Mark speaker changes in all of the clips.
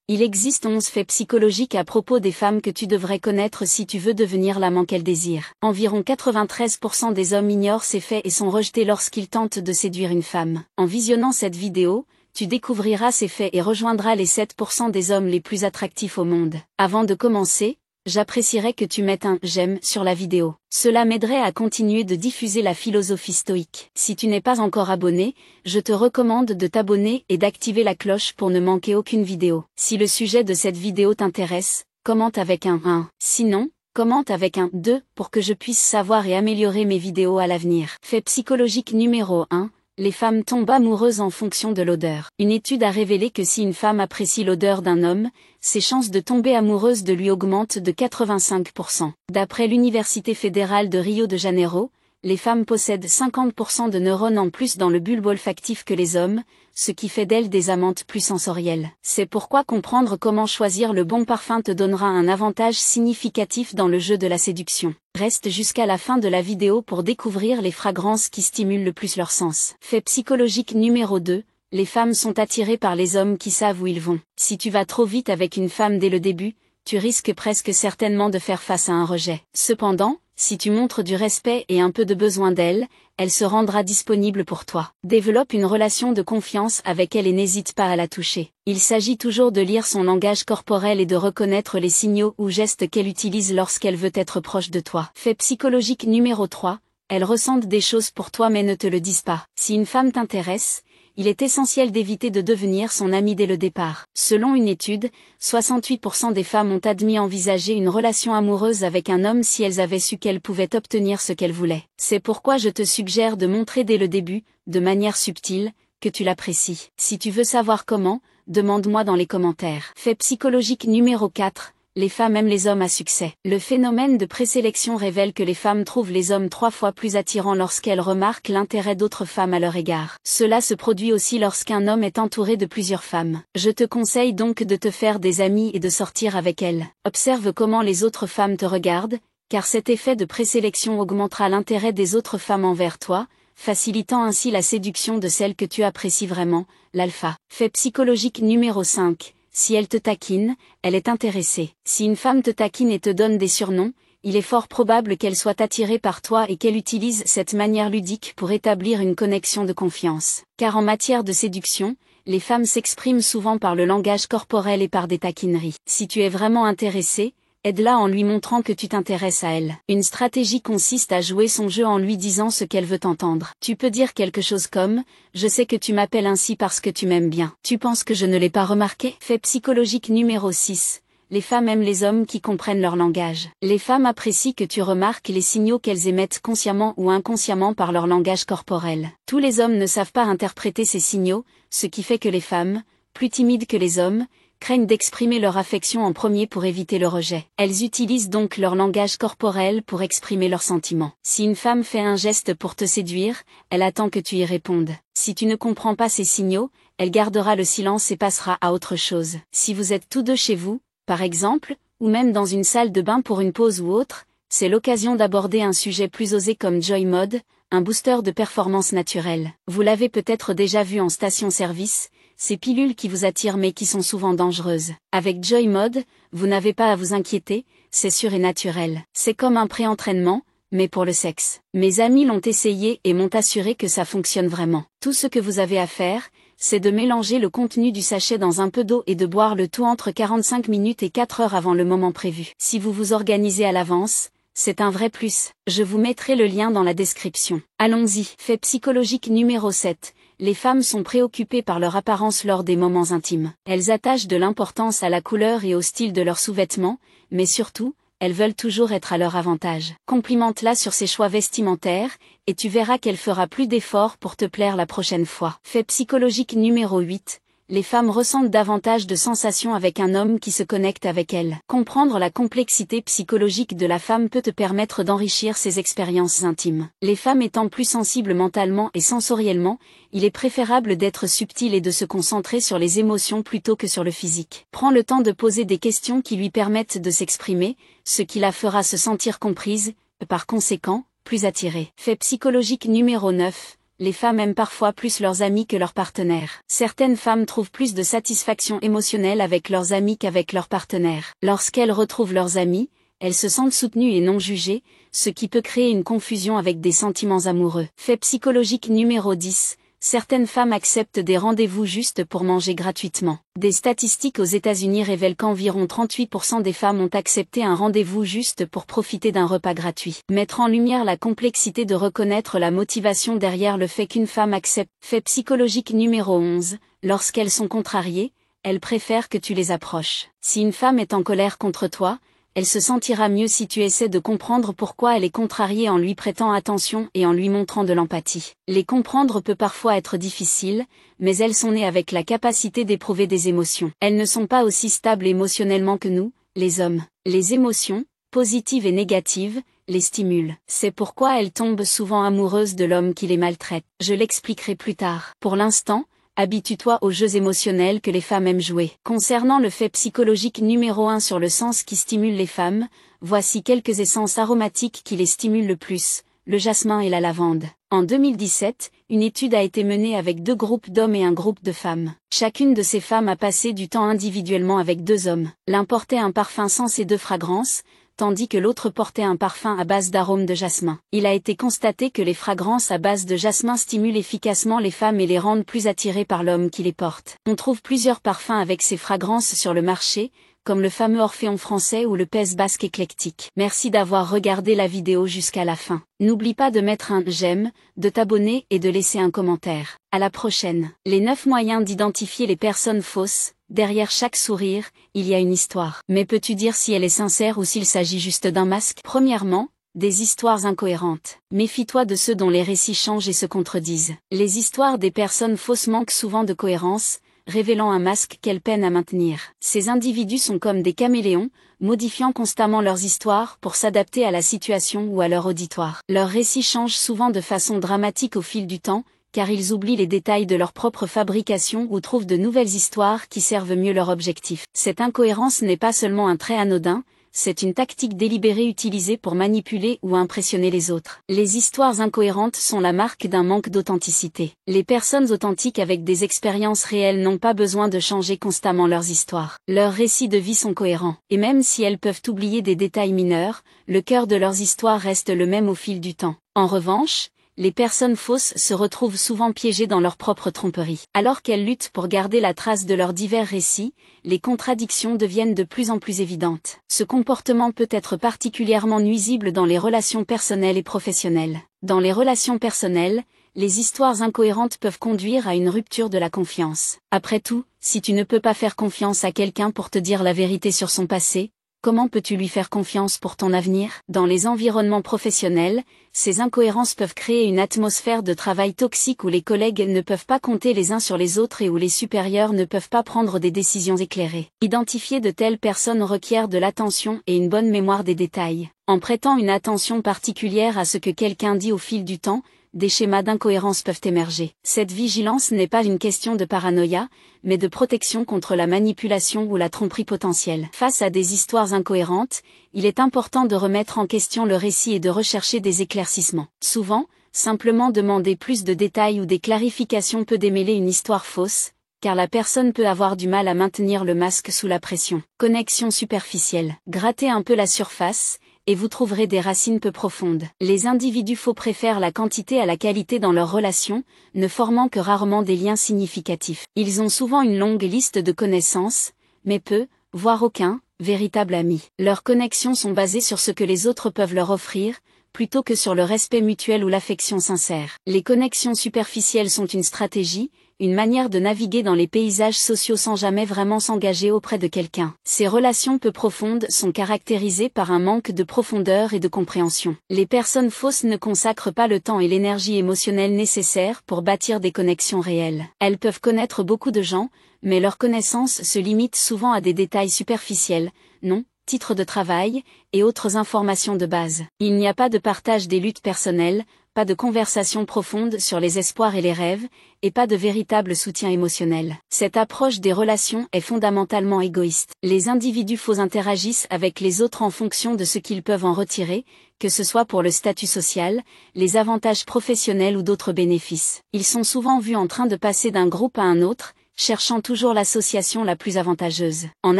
Speaker 1: Il existe 11 faits psychologiques à propos des femmes que tu devrais connaître si tu veux devenir l'amant qu'elles désirent. Environ 93% des hommes ignorent ces faits et sont rejetés lorsqu'ils tentent de séduire une femme. En visionnant cette vidéo, tu découvriras ces faits et rejoindras les 7% des hommes les plus attractifs au monde. Avant de commencer, j'apprécierais que tu mettes un « j'aime » sur la vidéo. Cela m'aiderait à continuer de diffuser la philosophie stoïque. Si tu n'es pas encore abonné, je te recommande de t'abonner et d'activer la cloche pour ne manquer aucune vidéo. Si le sujet de cette vidéo t'intéresse, commente avec un 1. Sinon, commente avec un 2 pour que je puisse savoir et améliorer mes vidéos à l'avenir. Fait psychologique numéro 1. Les femmes tombent amoureuses en fonction de l'odeur. Une étude a révélé que si une femme apprécie l'odeur d'un homme, ses chances de tomber amoureuse de lui augmentent de 85%. D'après l'Université fédérale de Rio de Janeiro, les femmes possèdent 50% de neurones en plus dans le bulbe olfactif que les hommes, ce qui fait d'elles des amantes plus sensorielles. C'est pourquoi comprendre comment choisir le bon parfum te donnera un avantage significatif dans le jeu de la séduction. Reste jusqu'à la fin de la vidéo pour découvrir les fragrances qui stimulent le plus leur sens. Fait psychologique numéro 2. Les femmes sont attirées par les hommes qui savent où ils vont. Si tu vas trop vite avec une femme dès le début, tu risques presque certainement de faire face à un rejet. Cependant, si tu montres du respect et un peu de besoin d'elle, elle se rendra disponible pour toi. Développe une relation de confiance avec elle et n'hésite pas à la toucher. Il s'agit toujours de lire son langage corporel et de reconnaître les signaux ou gestes qu'elle utilise lorsqu'elle veut être proche de toi. Fait psychologique numéro 3. Elles ressentent des choses pour toi mais ne te le disent pas. Si une femme t'intéresse, il est essentiel d'éviter de devenir son amie dès le départ. Selon une étude, 68% des femmes ont admis envisager une relation amoureuse avec un homme si elles avaient su qu'elles pouvaient obtenir ce qu'elles voulaient. C'est pourquoi je te suggère de montrer dès le début, de manière subtile, que tu l'apprécies. Si tu veux savoir comment, demande-moi dans les commentaires. Fait psychologique numéro 4. Les femmes aiment les hommes à succès. Le phénomène de présélection révèle que les femmes trouvent les hommes 3 fois plus attirants lorsqu'elles remarquent l'intérêt d'autres femmes à leur égard. Cela se produit aussi lorsqu'un homme est entouré de plusieurs femmes. Je te conseille donc de te faire des amies et de sortir avec elles. Observe comment les autres femmes te regardent, car cet effet de présélection augmentera l'intérêt des autres femmes envers toi, facilitant ainsi la séduction de celle que tu apprécies vraiment, l'alpha. Fait psychologique numéro 5. Si elle te taquine, elle est intéressée. Si une femme te taquine et te donne des surnoms, il est fort probable qu'elle soit attirée par toi et qu'elle utilise cette manière ludique pour établir une connexion de confiance. Car en matière de séduction, les femmes s'expriment souvent par le langage corporel et par des taquineries. Si tu es vraiment intéressé, aide-la en lui montrant que tu t'intéresses à elle. Une stratégie consiste à jouer son jeu en lui disant ce qu'elle veut entendre. Tu peux dire quelque chose comme « Je sais que tu m'appelles ainsi parce que tu m'aimes bien. Tu penses que je ne l'ai pas remarqué ?» Fait psychologique numéro 6. Les femmes aiment les hommes qui comprennent leur langage. Les femmes apprécient que tu remarques les signaux qu'elles émettent consciemment ou inconsciemment par leur langage corporel. Tous les hommes ne savent pas interpréter ces signaux, ce qui fait que les femmes, plus timides que les hommes, craignent d'exprimer leur affection en premier pour éviter le rejet. Elles utilisent donc leur langage corporel pour exprimer leurs sentiments. Si une femme fait un geste pour te séduire, elle attend que tu y répondes. Si tu ne comprends pas ces signaux, elle gardera le silence et passera à autre chose. Si vous êtes tous deux chez vous, par exemple, ou même dans une salle de bain pour une pause ou autre, c'est l'occasion d'aborder un sujet plus osé comme Joy Mode, un booster de performance naturelle. Vous l'avez peut-être déjà vu en station-service, ces pilules qui vous attirent mais qui sont souvent dangereuses. Avec Joy Mode, vous n'avez pas à vous inquiéter, c'est sûr et naturel. C'est comme un pré-entraînement, mais pour le sexe. Mes amis l'ont essayé et m'ont assuré que ça fonctionne vraiment. Tout ce que vous avez à faire, c'est de mélanger le contenu du sachet dans un peu d'eau et de boire le tout entre 45 minutes et 4 heures avant le moment prévu. Si vous vous organisez à l'avance, c'est un vrai plus. Je vous mettrai le lien dans la description. Allons-y. Fait psychologique numéro 7. Les femmes sont préoccupées par leur apparence lors des moments intimes. Elles attachent de l'importance à la couleur et au style de leurs sous-vêtements, mais surtout, elles veulent toujours être à leur avantage. Complimente-la sur ses choix vestimentaires, et tu verras qu'elle fera plus d'efforts pour te plaire la prochaine fois. Fait psychologique numéro 8. Les femmes ressentent davantage de sensations avec un homme qui se connecte avec elles. Comprendre la complexité psychologique de la femme peut te permettre d'enrichir ses expériences intimes. Les femmes étant plus sensibles mentalement et sensoriellement, il est préférable d'être subtil et de se concentrer sur les émotions plutôt que sur le physique. Prends le temps de poser des questions qui lui permettent de s'exprimer, ce qui la fera se sentir comprise, par conséquent, plus attirée. Fait psychologique numéro 9. les femmes aiment parfois plus leurs amis que leurs partenaires. Certaines femmes trouvent plus de satisfaction émotionnelle avec leurs amis qu'avec leurs partenaires. Lorsqu'elles retrouvent leurs amis, elles se sentent soutenues et non jugées, ce qui peut créer une confusion avec des sentiments amoureux. Fait psychologique numéro 10. Certaines femmes acceptent des rendez-vous juste pour manger gratuitement. Des statistiques aux États-Unis révèlent qu'environ 38% des femmes ont accepté un rendez-vous juste pour profiter d'un repas gratuit. Mettre en lumière la complexité de reconnaître la motivation derrière le fait qu'une femme accepte. Fait psychologique numéro 11. Lorsqu'elles sont contrariées, elles préfèrent que tu les approches. Si une femme est en colère contre toi, elle se sentira mieux si tu essaies de comprendre pourquoi elle est contrariée en lui prêtant attention et en lui montrant de l'empathie. Les comprendre peut parfois être difficile, mais elles sont nées avec la capacité d'éprouver des émotions. Elles ne sont pas aussi stables émotionnellement que nous, les hommes. Les émotions, positives et négatives, les stimulent. C'est pourquoi elles tombent souvent amoureuses de l'homme qui les maltraite. Je l'expliquerai plus tard. Pour l'instant, habitue-toi aux jeux émotionnels que les femmes aiment jouer. Concernant le fait psychologique numéro 1 sur le sens qui stimule les femmes, voici quelques essences aromatiques qui les stimulent le plus, le jasmin et la lavande. En 2017, une étude a été menée avec 2 groupes d'hommes et un groupe de femmes. Chacune de ces femmes a passé du temps individuellement avec 2 hommes. L'un portait un parfum sans ces 2 fragrances, tandis que l'autre portait un parfum à base d'arôme de jasmin. Il a été constaté que les fragrances à base de jasmin stimulent efficacement les femmes et les rendent plus attirées par l'homme qui les porte. On trouve plusieurs parfums avec ces fragrances sur le marché, comme le fameux Orphéon français ou le Pèse basque éclectique. Merci d'avoir regardé la vidéo jusqu'à la fin. N'oublie pas de mettre un j'aime, de t'abonner et de laisser un commentaire. À la prochaine. Les 9 moyens d'identifier les personnes fausses. Derrière chaque sourire, il y a une histoire. Mais peux-tu dire si elle est sincère ou s'il s'agit juste d'un masque? Premièrement, des histoires incohérentes. Méfie-toi de ceux dont les récits changent et se contredisent. Les histoires des personnes fausses manquent souvent de cohérence, révélant un masque qu'elles peinent à maintenir. Ces individus sont comme des caméléons, modifiant constamment leurs histoires pour s'adapter à la situation ou à leur auditoire. Leurs récits changent souvent de façon dramatique au fil du temps, car ils oublient les détails de leur propre fabrication ou trouvent de nouvelles histoires qui servent mieux leur objectif. Cette incohérence n'est pas seulement un trait anodin, c'est une tactique délibérée utilisée pour manipuler ou impressionner les autres. Les histoires incohérentes sont la marque d'un manque d'authenticité. Les personnes authentiques avec des expériences réelles n'ont pas besoin de changer constamment leurs histoires. Leurs récits de vie sont cohérents. Et même si elles peuvent oublier des détails mineurs, le cœur de leurs histoires reste le même au fil du temps. En revanche, les personnes fausses se retrouvent souvent piégées dans leur propre tromperie. Alors qu'elles luttent pour garder la trace de leurs divers récits, les contradictions deviennent de plus en plus évidentes. Ce comportement peut être particulièrement nuisible dans les relations personnelles et professionnelles. Dans les relations personnelles, les histoires incohérentes peuvent conduire à une rupture de la confiance. Après tout, si tu ne peux pas faire confiance à quelqu'un pour te dire la vérité sur son passé, comment peux-tu lui faire confiance pour ton avenir? Dans les environnements professionnels, ces incohérences peuvent créer une atmosphère de travail toxique où les collègues ne peuvent pas compter les uns sur les autres et où les supérieurs ne peuvent pas prendre des décisions éclairées. Identifier de telles personnes requiert de l'attention et une bonne mémoire des détails. En prêtant une attention particulière à ce que quelqu'un dit au fil du temps, des schémas d'incohérence peuvent émerger. Cette vigilance n'est pas une question de paranoïa, mais de protection contre la manipulation ou la tromperie potentielle. Face à des histoires incohérentes, il est important de remettre en question le récit et de rechercher des éclaircissements. Souvent, simplement demander plus de détails ou des clarifications peut démêler une histoire fausse, car la personne peut avoir du mal à maintenir le masque sous la pression. Connexion superficielle. Grattez un peu la surface, et vous trouverez des racines peu profondes. Les individus faux préfèrent la quantité à la qualité dans leurs relations, ne formant que rarement des liens significatifs. Ils ont souvent une longue liste de connaissances, mais peu, voire aucun, véritable ami. Leurs connexions sont basées sur ce que les autres peuvent leur offrir, plutôt que sur le respect mutuel ou l'affection sincère. Les connexions superficielles sont une stratégie, une manière de naviguer dans les paysages sociaux sans jamais vraiment s'engager auprès de quelqu'un. Ces relations peu profondes sont caractérisées par un manque de profondeur et de compréhension. Les personnes fausses ne consacrent pas le temps et l'énergie émotionnelle nécessaires pour bâtir des connexions réelles. Elles peuvent connaître beaucoup de gens, mais leurs connaissances se limitent souvent à des détails superficiels, noms, titres de travail, et autres informations de base. Il n'y a pas de partage des luttes personnelles, pas de conversation profonde sur les espoirs et les rêves, et pas de véritable soutien émotionnel. Cette approche des relations est fondamentalement égoïste. Les individus faux interagissent avec les autres en fonction de ce qu'ils peuvent en retirer, que ce soit pour le statut social, les avantages professionnels ou d'autres bénéfices. Ils sont souvent vus en train de passer d'un groupe à un autre, cherchant toujours l'association la plus avantageuse. En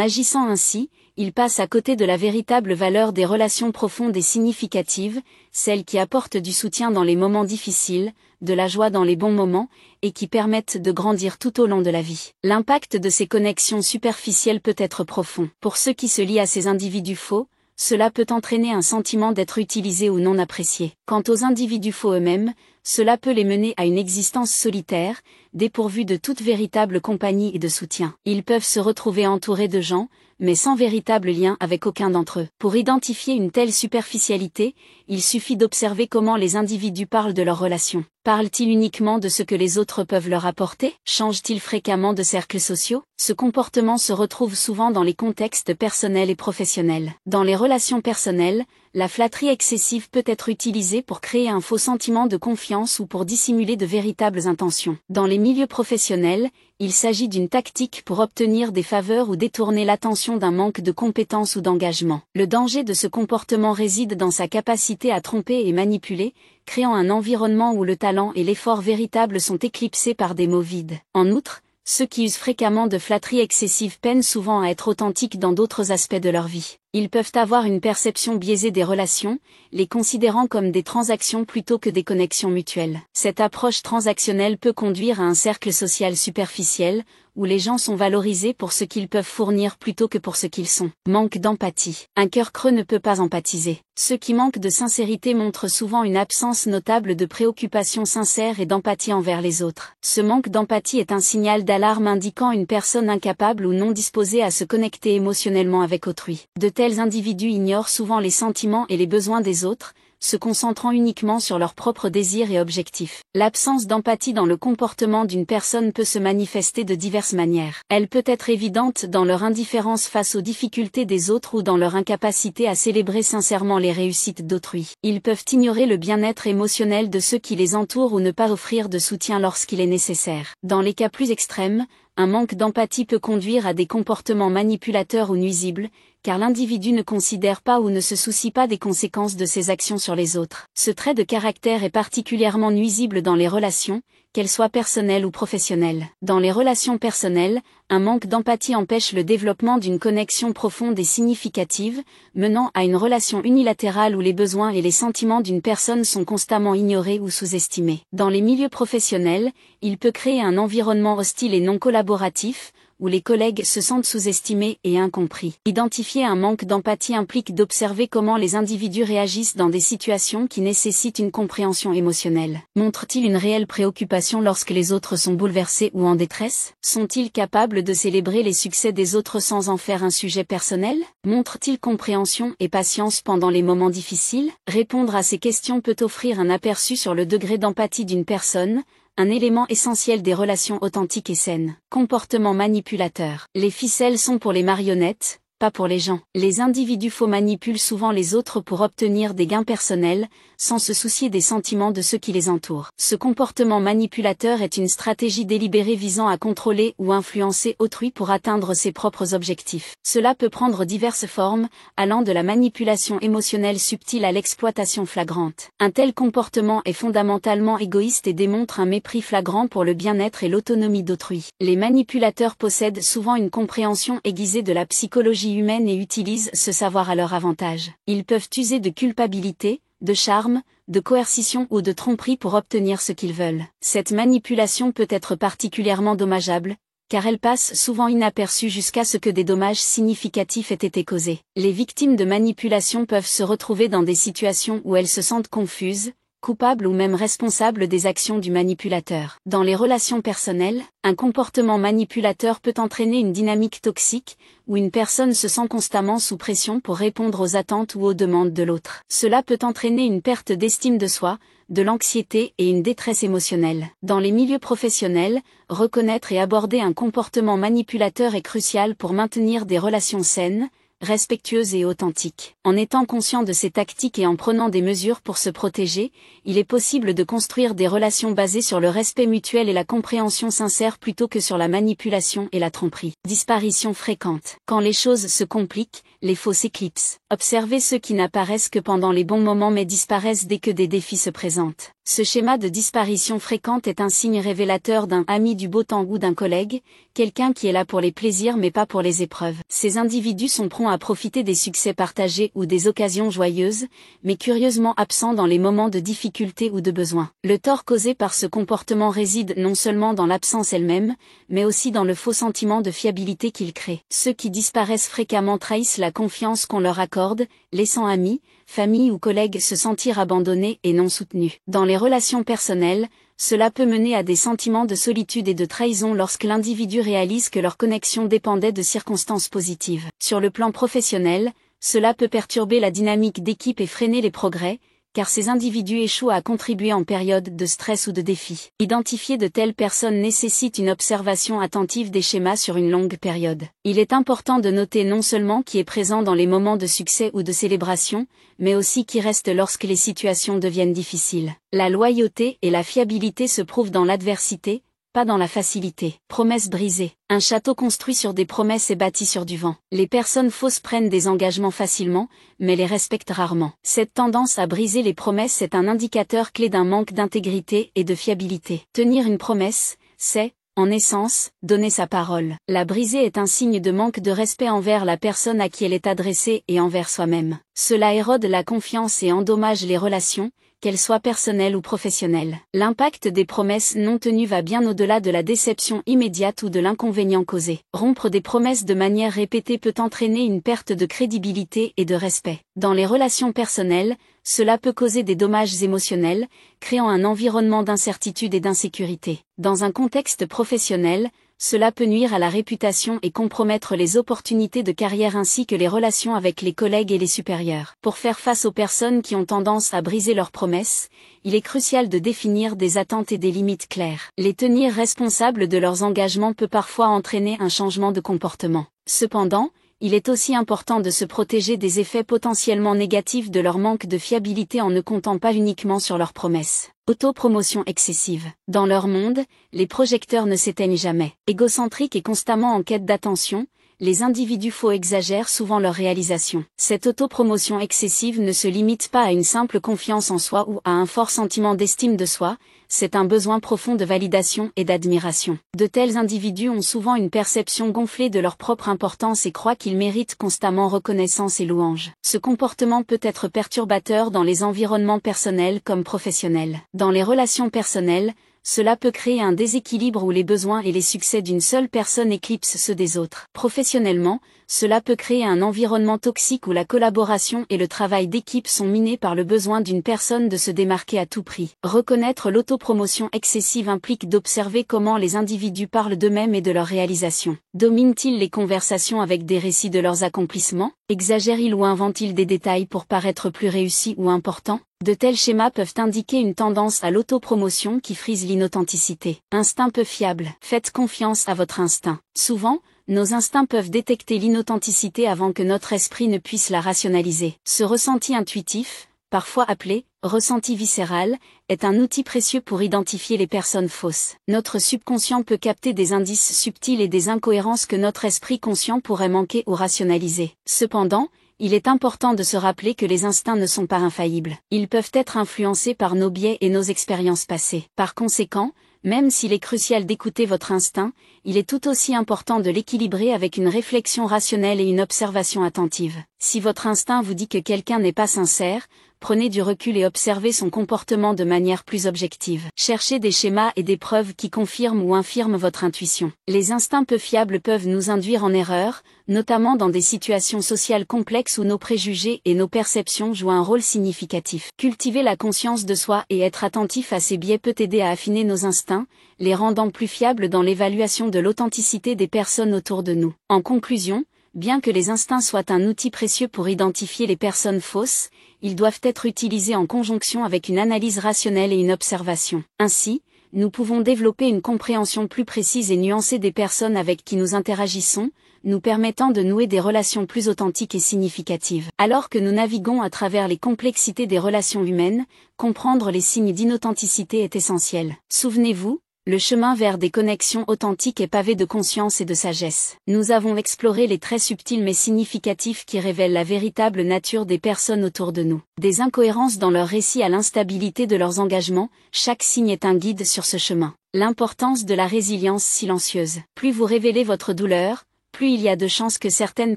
Speaker 1: agissant ainsi, ils passent à côté de la véritable valeur des relations profondes et significatives, celles qui apportent du soutien dans les moments difficiles, de la joie dans les bons moments, et qui permettent de grandir tout au long de la vie. L'impact de ces connexions superficielles peut être profond. Pour ceux qui se lient à ces individus faux, cela peut entraîner un sentiment d'être utilisé ou non apprécié. Quant aux individus faux eux-mêmes, cela peut les mener à une existence solitaire, dépourvue de toute véritable compagnie et de soutien. Ils peuvent se retrouver entourés de gens, mais sans véritable lien avec aucun d'entre eux. Pour identifier une telle superficialité, il suffit d'observer comment les individus parlent de leurs relations. Parlent-ils uniquement de ce que les autres peuvent leur apporter? Changent-ils fréquemment de cercles sociaux? Ce comportement se retrouve souvent dans les contextes personnels et professionnels. Dans les relations personnelles, la flatterie excessive peut être utilisée pour créer un faux sentiment de confiance ou pour dissimuler de véritables intentions. Dans les milieux professionnels, il s'agit d'une tactique pour obtenir des faveurs ou détourner l'attention d'un manque de compétences ou d'engagement. Le danger de ce comportement réside dans sa capacité à tromper et manipuler, créant un environnement où le talent et l'effort véritable sont éclipsés par des mots vides. En outre, ceux qui usent fréquemment de flatterie excessive peinent souvent à être authentiques dans d'autres aspects de leur vie. Ils peuvent avoir une perception biaisée des relations, les considérant comme des transactions plutôt que des connexions mutuelles. Cette approche transactionnelle peut conduire à un cercle social superficiel, où les gens sont valorisés pour ce qu'ils peuvent fournir plutôt que pour ce qu'ils sont. Manque d'empathie. Un cœur creux ne peut pas empathiser. Ceux qui manquent de sincérité montrent souvent une absence notable de préoccupation sincère et d'empathie envers les autres. Ce manque d'empathie est un signal d'alarme indiquant une personne incapable ou non disposée à se connecter émotionnellement avec autrui. De tels individus ignorent souvent les sentiments et les besoins des autres, se concentrant uniquement sur leurs propres désirs et objectifs. L'absence d'empathie dans le comportement d'une personne peut se manifester de diverses manières. Elle peut être évidente dans leur indifférence face aux difficultés des autres ou dans leur incapacité à célébrer sincèrement les réussites d'autrui. Ils peuvent ignorer le bien-être émotionnel de ceux qui les entourent ou ne pas offrir de soutien lorsqu'il est nécessaire. Dans les cas plus extrêmes, un manque d'empathie peut conduire à des comportements manipulateurs ou nuisibles, car l'individu ne considère pas ou ne se soucie pas des conséquences de ses actions sur les autres. Ce trait de caractère est particulièrement nuisible dans les relations, qu'elles soient personnelles ou professionnelles. Dans les relations personnelles, un manque d'empathie empêche le développement d'une connexion profonde et significative, menant à une relation unilatérale où les besoins et les sentiments d'une personne sont constamment ignorés ou sous-estimés. Dans les milieux professionnels, il peut créer un environnement hostile et non collaboratif, où les collègues se sentent sous-estimés et incompris. Identifier un manque d'empathie implique d'observer comment les individus réagissent dans des situations qui nécessitent une compréhension émotionnelle. Montrent-ils une réelle préoccupation lorsque les autres sont bouleversés ou en détresse? Sont-ils capables de célébrer les succès des autres sans en faire un sujet personnel? Montrent-ils compréhension et patience pendant les moments difficiles? Répondre à ces questions peut offrir un aperçu sur le degré d'empathie d'une personne, un élément essentiel des relations authentiques et saines. Comportement manipulateur. Les ficelles sont pour les marionnettes, pas pour les gens. Les individus faux manipulent souvent les autres pour obtenir des gains personnels, sans se soucier des sentiments de ceux qui les entourent. Ce comportement manipulateur est une stratégie délibérée visant à contrôler ou influencer autrui pour atteindre ses propres objectifs. Cela peut prendre diverses formes, allant de la manipulation émotionnelle subtile à l'exploitation flagrante. Un tel comportement est fondamentalement égoïste et démontre un mépris flagrant pour le bien-être et l'autonomie d'autrui. Les manipulateurs possèdent souvent une compréhension aiguisée de la psychologie humaine et utilisent ce savoir à leur avantage. Ils peuvent user de culpabilité, de charme, de coercition ou de tromperie pour obtenir ce qu'ils veulent. Cette manipulation peut être particulièrement dommageable, car elle passe souvent inaperçue jusqu'à ce que des dommages significatifs aient été causés. Les victimes de manipulation peuvent se retrouver dans des situations où elles se sentent confuses, coupables ou même responsables des actions du manipulateur. Dans les relations personnelles, un comportement manipulateur peut entraîner une dynamique toxique, où une personne se sent constamment sous pression pour répondre aux attentes ou aux demandes de l'autre. Cela peut entraîner une perte d'estime de soi, de l'anxiété et une détresse émotionnelle. Dans les milieux professionnels, reconnaître et aborder un comportement manipulateur est crucial pour maintenir des relations saines, respectueuse et authentique. En étant conscient de ces tactiques et en prenant des mesures pour se protéger, il est possible de construire des relations basées sur le respect mutuel et la compréhension sincère plutôt que sur la manipulation et la tromperie. Disparition fréquente. Quand les choses se compliquent, les faux s'éclipsent. Observez ceux qui n'apparaissent que pendant les bons moments mais disparaissent dès que des défis se présentent. Ce schéma de disparition fréquente est un signe révélateur d'un ami du beau temps ou d'un collègue, quelqu'un qui est là pour les plaisirs mais pas pour les épreuves. Ces individus sont prompts à profiter des succès partagés ou des occasions joyeuses, mais curieusement absents dans les moments de difficulté ou de besoin. Le tort causé par ce comportement réside non seulement dans l'absence elle-même, mais aussi dans le faux sentiment de fiabilité qu'il crée. Ceux qui disparaissent fréquemment trahissent la confiance qu'on leur accorde, laissant amis, famille ou collègues se sentir abandonnés et non soutenus. Dans les relations personnelles, cela peut mener à des sentiments de solitude et de trahison lorsque l'individu réalise que leur connexion dépendait de circonstances positives. Sur le plan professionnel, cela peut perturber la dynamique d'équipe et freiner les progrès, car ces individus échouent à contribuer en période de stress ou de défi. Identifier de telles personnes nécessite une observation attentive des schémas sur une longue période. Il est important de noter non seulement qui est présent dans les moments de succès ou de célébration, mais aussi qui reste lorsque les situations deviennent difficiles. La loyauté et la fiabilité se prouvent dans l'adversité, pas dans la facilité. Promesses brisées. Un château construit sur des promesses est bâti sur du vent. Les personnes fausses prennent des engagements facilement, mais les respectent rarement. Cette tendance à briser les promesses est un indicateur clé d'un manque d'intégrité et de fiabilité. Tenir une promesse, c'est, en essence, donner sa parole. La briser est un signe de manque de respect envers la personne à qui elle est adressée et envers soi-même. Cela érode la confiance et endommage les relations, qu'elles soient personnelles ou professionnelles. L'impact des promesses non tenues va bien au-delà de la déception immédiate ou de l'inconvénient causé. Rompre des promesses de manière répétée peut entraîner une perte de crédibilité et de respect. Dans les relations personnelles, cela peut causer des dommages émotionnels, créant un environnement d'incertitude et d'insécurité. Dans un contexte professionnel, cela peut nuire à la réputation et compromettre les opportunités de carrière ainsi que les relations avec les collègues et les supérieurs. Pour faire face aux personnes qui ont tendance à briser leurs promesses, il est crucial de définir des attentes et des limites claires. Les tenir responsables de leurs engagements peut parfois entraîner un changement de comportement. Cependant, il est aussi important de se protéger des effets potentiellement négatifs de leur manque de fiabilité en ne comptant pas uniquement sur leurs promesses. Autopromotion excessive. Dans leur monde, les projecteurs ne s'éteignent jamais. Égocentriques et constamment en quête d'attention, les individus faux exagèrent souvent leurs réalisations. Cette autopromotion excessive ne se limite pas à une simple confiance en soi ou à un fort sentiment d'estime de soi, c'est un besoin profond de validation et d'admiration. De tels individus ont souvent une perception gonflée de leur propre importance et croient qu'ils méritent constamment reconnaissance et louange. Ce comportement peut être perturbateur dans les environnements personnels comme professionnels. Dans les relations personnelles, cela peut créer un déséquilibre où les besoins et les succès d'une seule personne éclipsent ceux des autres. Professionnellement, cela peut créer un environnement toxique où la collaboration et le travail d'équipe sont minés par le besoin d'une personne de se démarquer à tout prix. Reconnaître l'autopromotion excessive implique d'observer comment les individus parlent d'eux-mêmes et de leurs réalisations. Dominent-ils les conversations avec des récits de leurs accomplissements? Exagèrent-ils ou inventent-ils des détails pour paraître plus réussis ou importants? De tels schémas peuvent indiquer une tendance à l'autopromotion qui frise l'inauthenticité. Instinct peu fiable. Faites confiance à votre instinct. Souvent, nos instincts peuvent détecter l'inauthenticité avant que notre esprit ne puisse la rationaliser. Ce ressenti intuitif, parfois appelé ressenti viscéral, est un outil précieux pour identifier les personnes fausses. Notre subconscient peut capter des indices subtils et des incohérences que notre esprit conscient pourrait manquer ou rationaliser. Cependant, il est important de se rappeler que les instincts ne sont pas infaillibles. Ils peuvent être influencés par nos biais et nos expériences passées. Par conséquent, même s'il est crucial d'écouter votre instinct, il est tout aussi important de l'équilibrer avec une réflexion rationnelle et une observation attentive. Si votre instinct vous dit que quelqu'un n'est pas sincère, prenez du recul et observez son comportement de manière plus objective. Cherchez des schémas et des preuves qui confirment ou infirment votre intuition. Les instincts peu fiables peuvent nous induire en erreur, notamment dans des situations sociales complexes où nos préjugés et nos perceptions jouent un rôle significatif. Cultiver la conscience de soi et être attentif à ces biais peut aider à affiner nos instincts, les rendant plus fiables dans l'évaluation de l'authenticité des personnes autour de nous. En conclusion, bien que les instincts soient un outil précieux pour identifier les personnes fausses, ils doivent être utilisés en conjonction avec une analyse rationnelle et une observation. Ainsi, nous pouvons développer une compréhension plus précise et nuancée des personnes avec qui nous interagissons, nous permettant de nouer des relations plus authentiques et significatives. Alors que nous naviguons à travers les complexités des relations humaines, comprendre les signes d'inauthenticité est essentiel. Souvenez-vous, le chemin vers des connexions authentiques est pavé de conscience et de sagesse. Nous avons exploré les traits subtils mais significatifs qui révèlent la véritable nature des personnes autour de nous. Des incohérences dans leurs récits à l'instabilité de leurs engagements, chaque signe est un guide sur ce chemin. L'importance de la résilience silencieuse. Plus vous révélez votre douleur, plus il y a de chances que certaines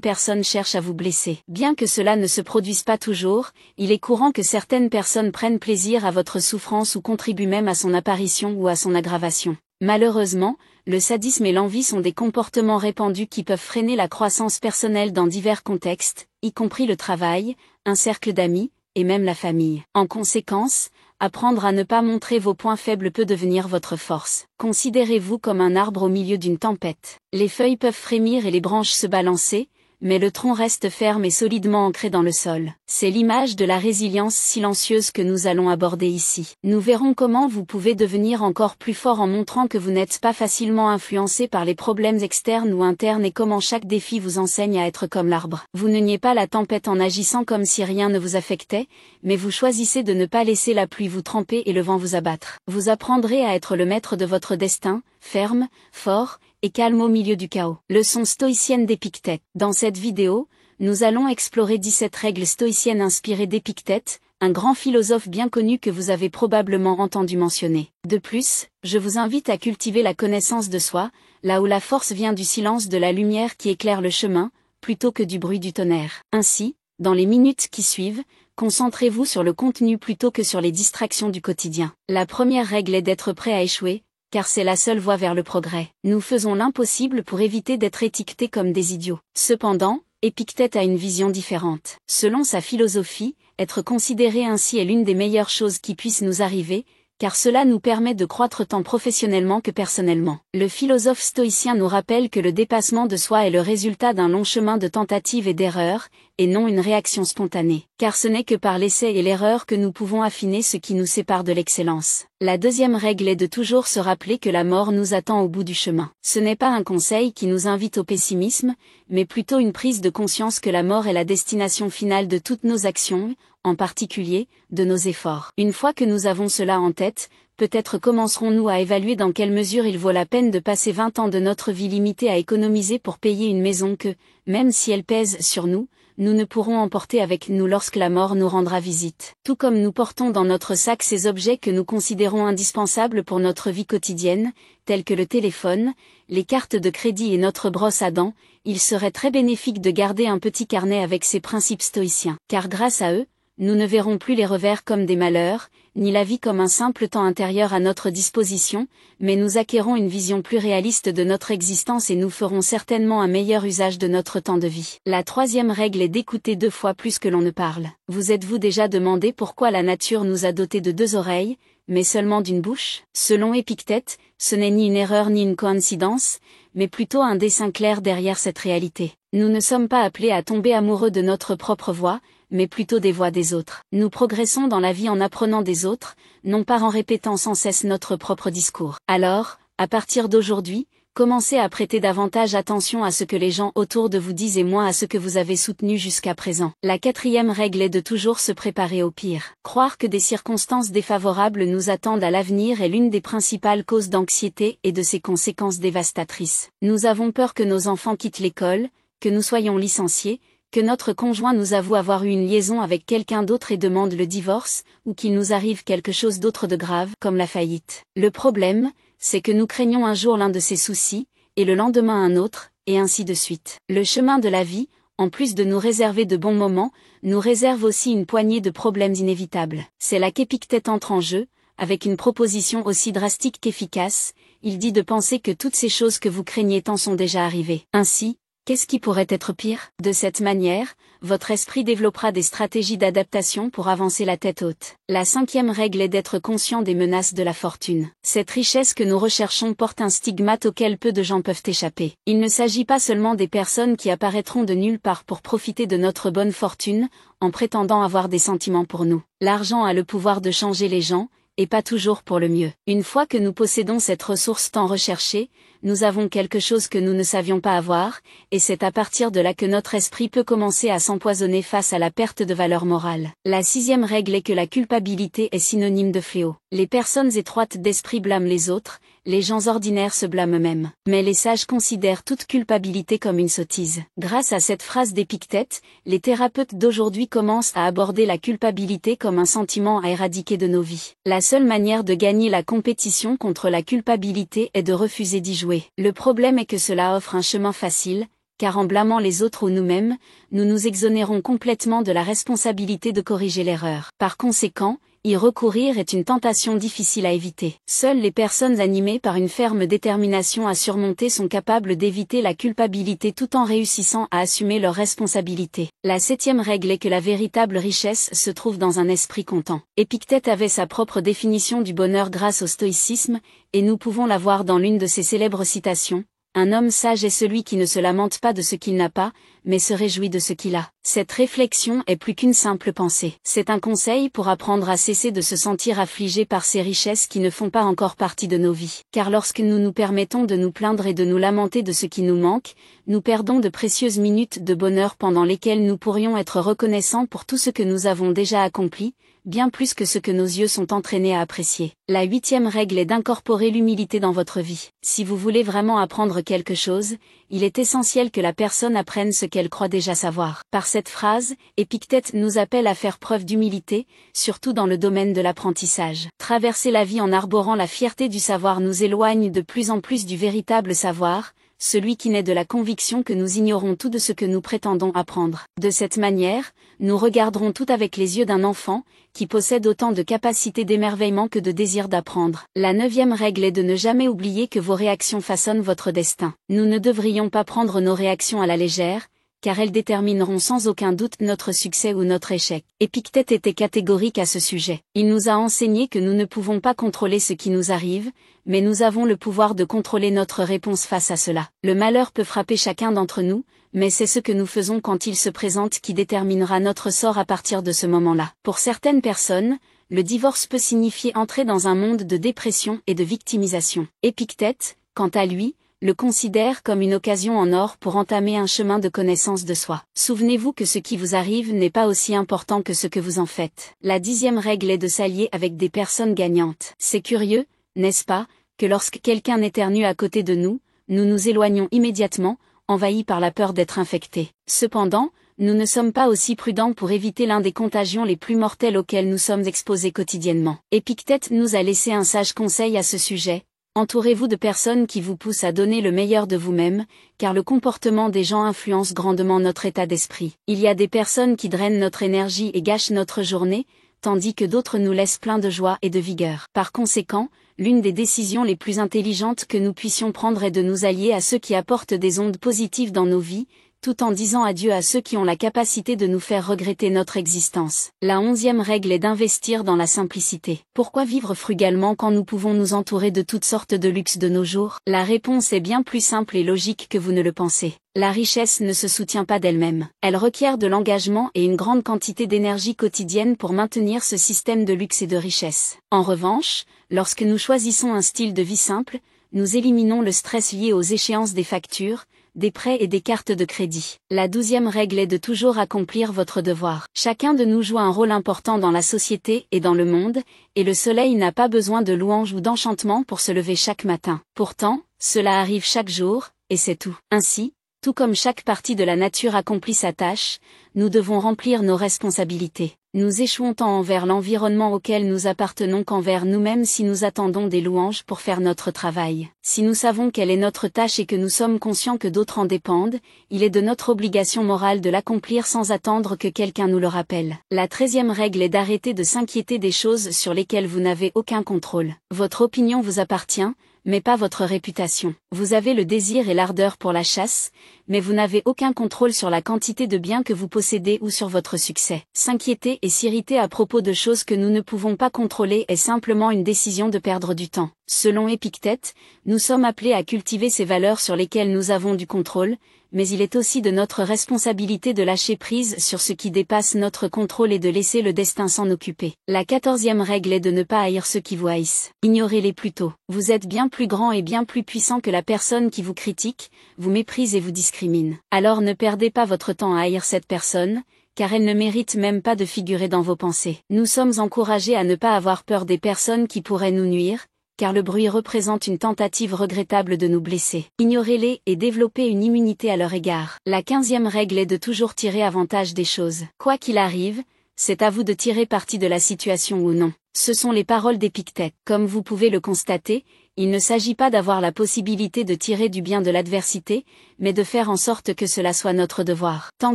Speaker 1: personnes cherchent à vous blesser. Bien que cela ne se produise pas toujours, il est courant que certaines personnes prennent plaisir à votre souffrance ou contribuent même à son apparition ou à son aggravation. Malheureusement, le sadisme et l'envie sont des comportements répandus qui peuvent freiner la croissance personnelle dans divers contextes, y compris le travail, un cercle d'amis, et même la famille. En conséquence, apprendre à ne pas montrer vos points faibles peut devenir votre force. Considérez-vous comme un arbre au milieu d'une tempête. Les feuilles peuvent frémir et les branches se balancer, mais le tronc reste ferme et solidement ancré dans le sol. C'est l'image de la résilience silencieuse que nous allons aborder ici. Nous verrons comment vous pouvez devenir encore plus fort en montrant que vous n'êtes pas facilement influencé par les problèmes externes ou internes et comment chaque défi vous enseigne à être comme l'arbre. Vous ne niez pas la tempête en agissant comme si rien ne vous affectait, mais vous choisissez de ne pas laisser la pluie vous tremper et le vent vous abattre. Vous apprendrez à être le maître de votre destin, ferme, fort, et calme au milieu du chaos. Leçon stoïcienne d'Épictète. Dans cette vidéo, nous allons explorer 17 règles stoïciennes inspirées d'Épictète, un grand philosophe bien connu que vous avez probablement entendu mentionner. De plus, je vous invite à cultiver la connaissance de soi, là où la force vient du silence de la lumière qui éclaire le chemin, plutôt que du bruit du tonnerre. Ainsi, dans les minutes qui suivent, concentrez-vous sur le contenu plutôt que sur les distractions du quotidien. La première règle est d'être prêt à échouer, car c'est la seule voie vers le progrès. Nous faisons l'impossible pour éviter d'être étiquetés comme des idiots. Cependant, Épictète a une vision différente. Selon sa philosophie, être considéré ainsi est l'une des meilleures choses qui puissent nous arriver, car cela nous permet de croître tant professionnellement que personnellement. Le philosophe stoïcien nous rappelle que le dépassement de soi est le résultat d'un long chemin de tentatives et d'erreurs, et non une réaction spontanée. Car ce n'est que par l'essai et l'erreur que nous pouvons affiner ce qui nous sépare de l'excellence. La deuxième règle est de toujours se rappeler que la mort nous attend au bout du chemin. Ce n'est pas un conseil qui nous invite au pessimisme, mais plutôt une prise de conscience que la mort est la destination finale de toutes nos actions, en particulier, de nos efforts. Une fois que nous avons cela en tête, peut-être commencerons-nous à évaluer dans quelle mesure il vaut la peine de passer 20 ans de notre vie limitée à économiser pour payer une maison que, même si elle pèse sur nous, nous ne pourrons emporter avec nous lorsque la mort nous rendra visite. Tout comme nous portons dans notre sac ces objets que nous considérons indispensables pour notre vie quotidienne, tels que le téléphone, les cartes de crédit et notre brosse à dents, il serait très bénéfique de garder un petit carnet avec ces principes stoïciens. Car grâce à eux, nous ne verrons plus les revers comme des malheurs, ni la vie comme un simple temps intérieur à notre disposition, mais nous acquérons une vision plus réaliste de notre existence et nous ferons certainement un meilleur usage de notre temps de vie. La troisième règle est d'écouter 2 fois plus que l'on ne parle. Vous êtes-vous déjà demandé pourquoi la nature nous a dotés de 2 oreilles, mais seulement d'une bouche? Selon Épictète, ce n'est ni une erreur ni une coïncidence, mais plutôt un dessein clair derrière cette réalité. Nous ne sommes pas appelés à tomber amoureux de notre propre voix, mais plutôt des voix des autres. Nous progressons dans la vie en apprenant des autres, non pas en répétant sans cesse notre propre discours. Alors, à partir d'aujourd'hui, commencez à prêter davantage attention à ce que les gens autour de vous disent et moins à ce que vous avez soutenu jusqu'à présent. La quatrième règle est de toujours se préparer au pire. Croire que des circonstances défavorables nous attendent à l'avenir est l'une des principales causes d'anxiété et de ses conséquences dévastatrices. Nous avons peur que nos enfants quittent l'école, que nous soyons licenciés, que notre conjoint nous avoue avoir eu une liaison avec quelqu'un d'autre et demande le divorce, ou qu'il nous arrive quelque chose d'autre de grave, comme la faillite. Le problème, c'est que nous craignons un jour l'un de ces soucis, et le lendemain un autre, et ainsi de suite. Le chemin de la vie, en plus de nous réserver de bons moments, nous réserve aussi une poignée de problèmes inévitables. C'est là qu'Épictète entre en jeu, avec une proposition aussi drastique qu'efficace, il dit de penser que toutes ces choses que vous craignez tant sont déjà arrivées. Ainsi, qu'est-ce qui pourrait être pire? De cette manière, votre esprit développera des stratégies d'adaptation pour avancer la tête haute. La cinquième règle est d'être conscient des menaces de la fortune. Cette richesse que nous recherchons porte un stigmate auquel peu de gens peuvent échapper. Il ne s'agit pas seulement des personnes qui apparaîtront de nulle part pour profiter de notre bonne fortune, en prétendant avoir des sentiments pour nous. L'argent a le pouvoir de changer les gens, et pas toujours pour le mieux. Une fois que nous possédons cette ressource tant recherchée, nous avons quelque chose que nous ne savions pas avoir, et c'est à partir de là que notre esprit peut commencer à s'empoisonner face à la perte de valeur morale. La sixième règle est que la culpabilité est synonyme de fléau. Les personnes étroites d'esprit blâment les autres, les gens ordinaires se blâment eux-mêmes. Mais les sages considèrent toute culpabilité comme une sottise. Grâce à cette phrase d'Épictète, les thérapeutes d'aujourd'hui commencent à aborder la culpabilité comme un sentiment à éradiquer de nos vies. La seule manière de gagner la compétition contre la culpabilité est de refuser d'y jouer. Le problème est que cela offre un chemin facile, car en blâmant les autres ou nous-mêmes, nous nous exonérons complètement de la responsabilité de corriger l'erreur. Par conséquent, y recourir est une tentation difficile à éviter. Seules les personnes animées par une ferme détermination à surmonter sont capables d'éviter la culpabilité tout en réussissant à assumer leurs responsabilités. La septième règle est que la véritable richesse se trouve dans un esprit content. Épictète avait sa propre définition du bonheur grâce au stoïcisme, et nous pouvons la voir dans l'une de ses célèbres citations. Un homme sage est celui qui ne se lamente pas de ce qu'il n'a pas, mais se réjouit de ce qu'il a. Cette réflexion est plus qu'une simple pensée. C'est un conseil pour apprendre à cesser de se sentir affligé par ces richesses qui ne font pas encore partie de nos vies. Car lorsque nous nous permettons de nous plaindre et de nous lamenter de ce qui nous manque, nous perdons de précieuses minutes de bonheur pendant lesquelles nous pourrions être reconnaissants pour tout ce que nous avons déjà accompli, bien plus que ce que nos yeux sont entraînés à apprécier. La huitième règle est d'incorporer l'humilité dans votre vie. Si vous voulez vraiment apprendre quelque chose, il est essentiel que la personne apprenne ce qu'elle croit déjà savoir. Par cette phrase, Épictète nous appelle à faire preuve d'humilité, surtout dans le domaine de l'apprentissage. Traverser la vie en arborant la fierté du savoir nous éloigne de plus en plus du véritable savoir, celui qui naît de la conviction que nous ignorons tout de ce que nous prétendons apprendre. De cette manière, nous regarderons tout avec les yeux d'un enfant, qui possède autant de capacités d'émerveillement que de désir d'apprendre. La neuvième règle est de ne jamais oublier que vos réactions façonnent votre destin. Nous ne devrions pas prendre nos réactions à la légère, car elles détermineront sans aucun doute notre succès ou notre échec. Épictète était catégorique à ce sujet. Il nous a enseigné que nous ne pouvons pas contrôler ce qui nous arrive, mais nous avons le pouvoir de contrôler notre réponse face à cela. Le malheur peut frapper chacun d'entre nous, mais c'est ce que nous faisons quand il se présente qui déterminera notre sort à partir de ce moment-là. Pour certaines personnes, le divorce peut signifier entrer dans un monde de dépression et de victimisation. Épictète, quant à lui, le considère comme une occasion en or pour entamer un chemin de connaissance de soi. Souvenez-vous que ce qui vous arrive n'est pas aussi important que ce que vous en faites. La dixième règle est de s'allier avec des personnes gagnantes. C'est curieux, n'est-ce pas, que lorsque quelqu'un éternue à côté de nous, nous nous éloignons immédiatement, envahis par la peur d'être infectés. Cependant, nous ne sommes pas aussi prudents pour éviter l'un des contagions les plus mortelles auxquelles nous sommes exposés quotidiennement. Épictète nous a laissé un sage conseil à ce sujet. Entourez-vous de personnes qui vous poussent à donner le meilleur de vous-même, car le comportement des gens influence grandement notre état d'esprit. Il y a des personnes qui drainent notre énergie et gâchent notre journée, tandis que d'autres nous laissent pleins de joie et de vigueur. Par conséquent, l'une des décisions les plus intelligentes que nous puissions prendre est de nous allier à ceux qui apportent des ondes positives dans nos vies, tout en disant adieu à ceux qui ont la capacité de nous faire regretter notre existence. La 11e règle est d'investir dans la simplicité. Pourquoi vivre frugalement quand nous pouvons nous entourer de toutes sortes de luxes de nos jours? La réponse est bien plus simple et logique que vous ne le pensez. La richesse ne se soutient pas d'elle-même. Elle requiert de l'engagement et une grande quantité d'énergie quotidienne pour maintenir ce système de luxe et de richesse. En revanche, lorsque nous choisissons un style de vie simple, nous éliminons le stress lié aux échéances des factures, des prêts et des cartes de crédit. La 12e règle est de toujours accomplir votre devoir. Chacun de nous joue un rôle important dans la société et dans le monde, et le soleil n'a pas besoin de louanges ou d'enchantements pour se lever chaque matin. Pourtant, cela arrive chaque jour, et c'est tout. Ainsi, tout comme chaque partie de la nature accomplit sa tâche, nous devons remplir nos responsabilités. Nous échouons tant envers l'environnement auquel nous appartenons qu'envers nous-mêmes si nous attendons des louanges pour faire notre travail. Si nous savons quelle est notre tâche et que nous sommes conscients que d'autres en dépendent, il est de notre obligation morale de l'accomplir sans attendre que quelqu'un nous le rappelle. La 13e règle est d'arrêter de s'inquiéter des choses sur lesquelles vous n'avez aucun contrôle. Votre opinion vous appartient, mais pas votre réputation. Vous avez le désir et l'ardeur pour la chasse, mais vous n'avez aucun contrôle sur la quantité de biens que vous possédez ou sur votre succès. S'inquiéter et s'irriter à propos de choses que nous ne pouvons pas contrôler est simplement une décision de perdre du temps. Selon Épictète, nous sommes appelés à cultiver ces valeurs sur lesquelles nous avons du contrôle, mais il est aussi de notre responsabilité de lâcher prise sur ce qui dépasse notre contrôle et de laisser le destin s'en occuper. La 14e règle est de ne pas haïr ceux qui vous haïssent. Ignorez-les plutôt. Vous êtes bien plus grand et bien plus puissant que la personne qui vous critique, vous méprise et vous discrimine. Alors ne perdez pas votre temps à haïr cette personne, car elle ne mérite même pas de figurer dans vos pensées. Nous sommes encouragés à ne pas avoir peur des personnes qui pourraient nous nuire, car le bruit représente une tentative regrettable de nous blesser. Ignorez-les et développez une immunité à leur égard. La 15e règle est de toujours tirer avantage des choses. Quoi qu'il arrive, c'est à vous de tirer parti de la situation ou non. Ce sont les paroles d'Épictète. Comme vous pouvez le constater, il ne s'agit pas d'avoir la possibilité de tirer du bien de l'adversité, mais de faire en sorte que cela soit notre devoir. Tant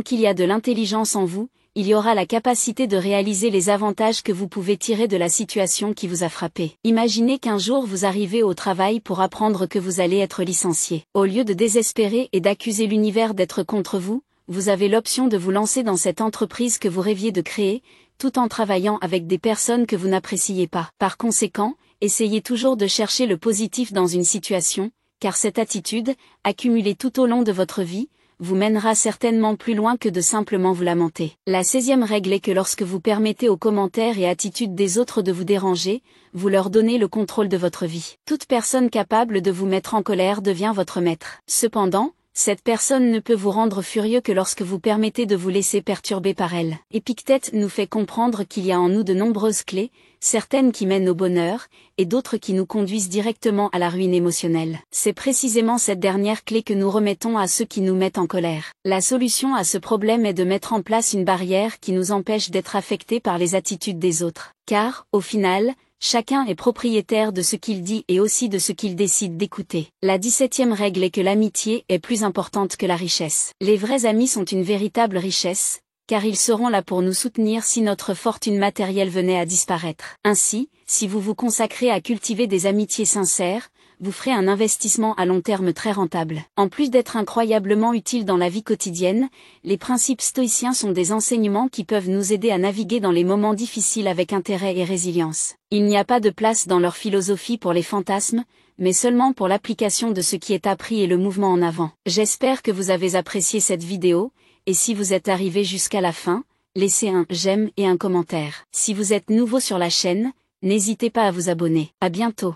Speaker 1: qu'il y a de l'intelligence en vous, il y aura la capacité de réaliser les avantages que vous pouvez tirer de la situation qui vous a frappé. Imaginez qu'un jour vous arrivez au travail pour apprendre que vous allez être licencié. Au lieu de désespérer et d'accuser l'univers d'être contre vous, vous avez l'option de vous lancer dans cette entreprise que vous rêviez de créer, tout en travaillant avec des personnes que vous n'appréciez pas. Par conséquent, essayez toujours de chercher le positif dans une situation, car cette attitude, accumulée tout au long de votre vie, vous mènera certainement plus loin que de simplement vous lamenter. La 16e règle est que lorsque vous permettez aux commentaires et attitudes des autres de vous déranger, vous leur donnez le contrôle de votre vie. Toute personne capable de vous mettre en colère devient votre maître. Cependant, cette personne ne peut vous rendre furieux que lorsque vous permettez de vous laisser perturber par elle. Épictète nous fait comprendre qu'il y a en nous de nombreuses clés, certaines qui mènent au bonheur, et d'autres qui nous conduisent directement à la ruine émotionnelle. C'est précisément cette dernière clé que nous remettons à ceux qui nous mettent en colère. La solution à ce problème est de mettre en place une barrière qui nous empêche d'être affectés par les attitudes des autres. Car, au final, chacun est propriétaire de ce qu'il dit et aussi de ce qu'il décide d'écouter. La 17e règle est que l'amitié est plus importante que la richesse. Les vrais amis sont une véritable richesse, car ils seront là pour nous soutenir si notre fortune matérielle venait à disparaître. Ainsi, si vous vous consacrez à cultiver des amitiés sincères, vous ferez un investissement à long terme très rentable. En plus d'être incroyablement utiles dans la vie quotidienne, les principes stoïciens sont des enseignements qui peuvent nous aider à naviguer dans les moments difficiles avec intérêt et résilience. Il n'y a pas de place dans leur philosophie pour les fantasmes, mais seulement pour l'application de ce qui est appris et le mouvement en avant. J'espère que vous avez apprécié cette vidéo, et si vous êtes arrivé jusqu'à la fin, laissez un j'aime et un commentaire. Si vous êtes nouveau sur la chaîne, n'hésitez pas à vous abonner. À bientôt.